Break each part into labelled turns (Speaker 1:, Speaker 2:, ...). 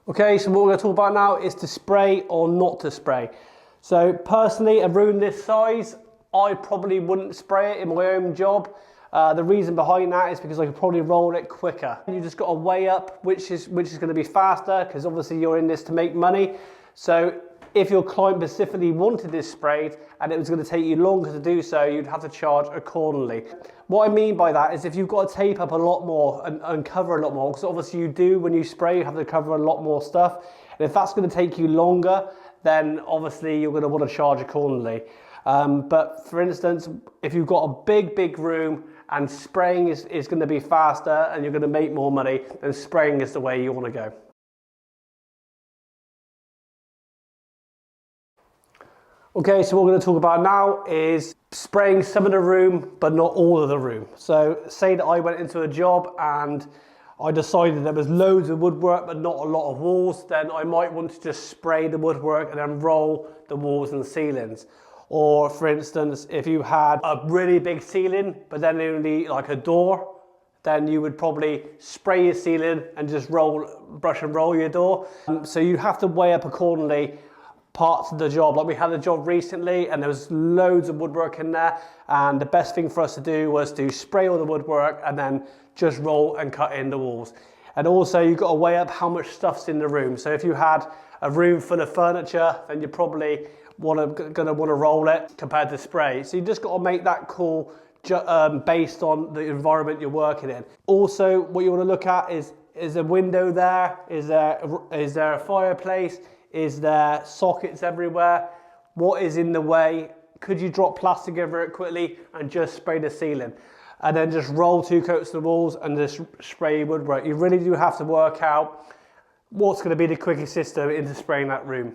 Speaker 1: Okay, so what we're going to talk about now is to spray or not to spray. So personally, a room this size, I probably wouldn't spray it in my own job. The reason behind that is because I could probably roll it quicker. You just got to weigh up which is going to be faster, because obviously you're in this to make money. So if your client specifically wanted this sprayed and it was going to take you longer to do so, you'd have to charge accordingly. What I mean by that is if you've got to tape up a lot more and cover a lot more, because obviously you do when you spray, you have to cover a lot more stuff. And if that's going to take you longer, then obviously you're going to want to charge accordingly. But for instance, if you've got a big room and spraying is going to be faster and you're going to make more money, then spraying is the way you want to go. Okay, so what we're going to talk about now is spraying some of the room, but not all of the room. So say that I went into a job and I decided there was loads of woodwork, but not a lot of walls, then I might want to just spray the woodwork and then roll the walls and ceilings. Or for instance, if you had a really big ceiling, but then only like a door, then you would probably spray your ceiling and just brush and roll your door. So you have to weigh up accordingly parts of the job. Like we had a job recently and there was loads of woodwork in there, and the best thing for us to do was to spray all the woodwork and then just roll and cut in the walls. And also you've got to weigh up how much stuff's in the room. So if you had a room full of furniture, then you're probably gonna want to roll it compared to spray. So you just got to make that call based on the environment you're working in. Also, what you want to look at is a window there? Is there a fireplace? Is there sockets everywhere? What is in the way? Could you drop plastic over it quickly and just spray the ceiling? And then just roll 2 coats of the walls and just spray woodwork. You really do have to work out what's going to be the quickest system into spraying that room.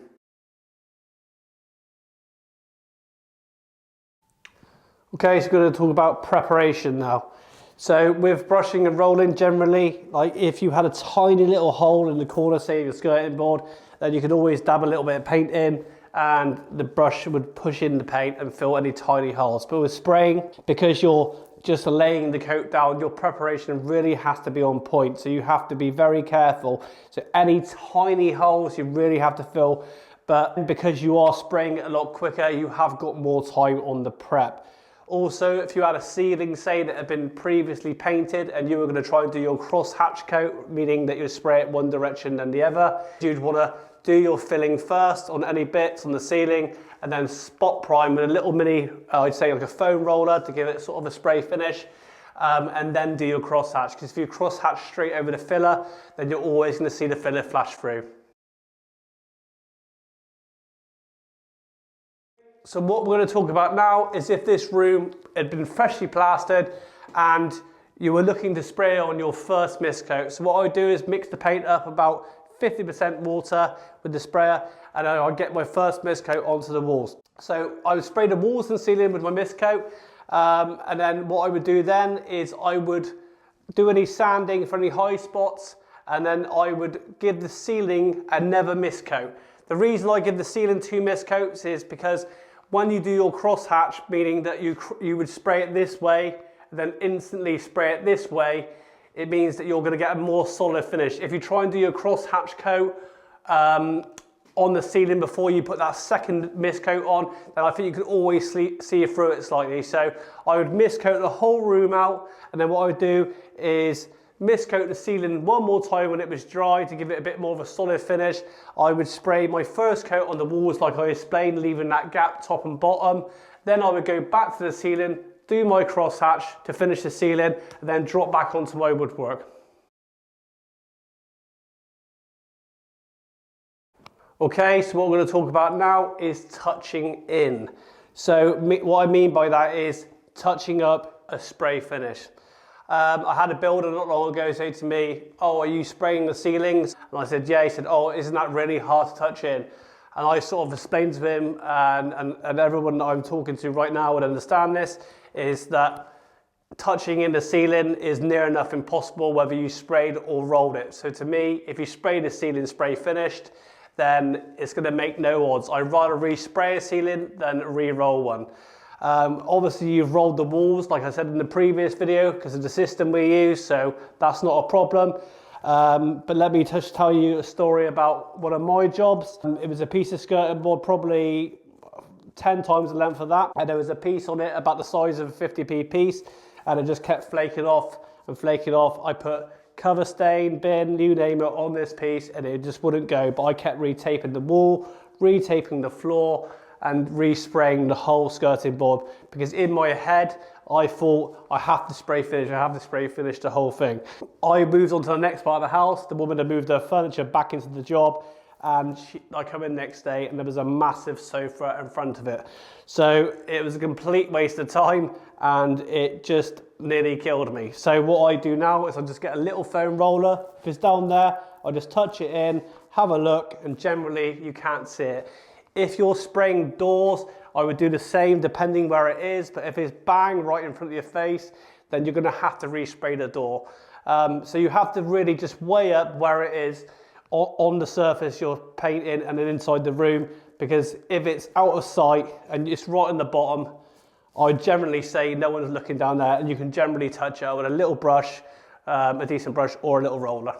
Speaker 1: Okay, so we're going to talk about preparation now. So with brushing and rolling generally, like if you had a tiny little hole in the corner, say your skirting board, then you could always dab a little bit of paint in and the brush would push in the paint and fill any tiny holes. But with spraying, because you're just laying the coat down, your preparation really has to be on point. So you have to be very careful. So any tiny holes you really have to fill, but because you are spraying it a lot quicker, you have got more time on the prep. Also, if you had a ceiling, say, that had been previously painted and you were going to try and do your cross-hatch coat, meaning that you spray it one direction then the other, you'd want to do your filling first on any bits on the ceiling and then spot prime with a little mini, I'd say like a foam roller to give it sort of a spray finish, and then do your cross-hatch. Because if you cross-hatch straight over the filler, then you're always going to see the filler flash through. So what we're going to talk about now is if this room had been freshly plastered and you were looking to spray on your first mist coat. So what I would do is mix the paint up about 50% water with the sprayer, and then I'd get my first mist coat onto the walls. So I would spray the walls and ceiling with my mist coat, and then what I would do then is I would do any sanding for any high spots, and then I would give the ceiling a never mist coat. The reason I give the ceiling 2 mist coats is because when you do your crosshatch, meaning that you would spray it this way, then instantly spray it this way, it means that you're going to get a more solid finish. If you try and do your crosshatch coat on the ceiling before you put that second mist coat on, then I think you can always see through it slightly. So I would mist coat the whole room out, and then what I would do is mist coat the ceiling one more time when it was dry to give it a bit more of a solid finish. I would spray my first coat on the walls like I explained, leaving that gap top and bottom. Then I would go back to the ceiling, do my crosshatch to finish the ceiling, and then drop back onto my woodwork. Okay, so what we're going to talk about now is touching in. So what I mean by that is touching up a spray finish. I had a builder not long ago say to me, "Oh, are you spraying the ceilings?" And I said, "Yeah." He said, "Oh, isn't that really hard to touch in?" And I sort of explained to him, and everyone that I'm talking to right now would understand this, is that touching in the ceiling is near enough impossible whether you sprayed or rolled it. So to me, if you spray the ceiling spray finished, then it's going to make no odds. I'd rather respray a ceiling than re-roll one. Obviously you've rolled the walls like I said in the previous video because of the system we use, so that's not a problem. But let me just tell you a story about one of my jobs. It was a piece of skirting board, probably 10 times the length of that. And there was a piece on it about the size of a 50p piece, and it just kept flaking off and flaking off. I put cover stain, bin, you name it, on this piece, and it just wouldn't go. But I kept retaping the wall, retaping the floor, and respraying the whole skirting board, because in my head I thought I have to spray finish the whole thing. I moved on to the next part of the house. The woman had moved her furniture back into the job, and I come in next day and there was a massive sofa in front of it. So it was a complete waste of time, and it just nearly killed me. So what I do now is I just get a little foam roller. If it's down there, I just touch it in, have a look, and generally you can't see it. If you're spraying doors, I would do the same depending where it is, but if it's bang right in front of your face, then you're gonna have to respray the door. So you have to really just weigh up where it is on the surface you're painting and then inside the room, because if it's out of sight and it's right on the bottom, I generally say no one's looking down there, and you can generally touch it with a little brush, a decent brush, or a little roller.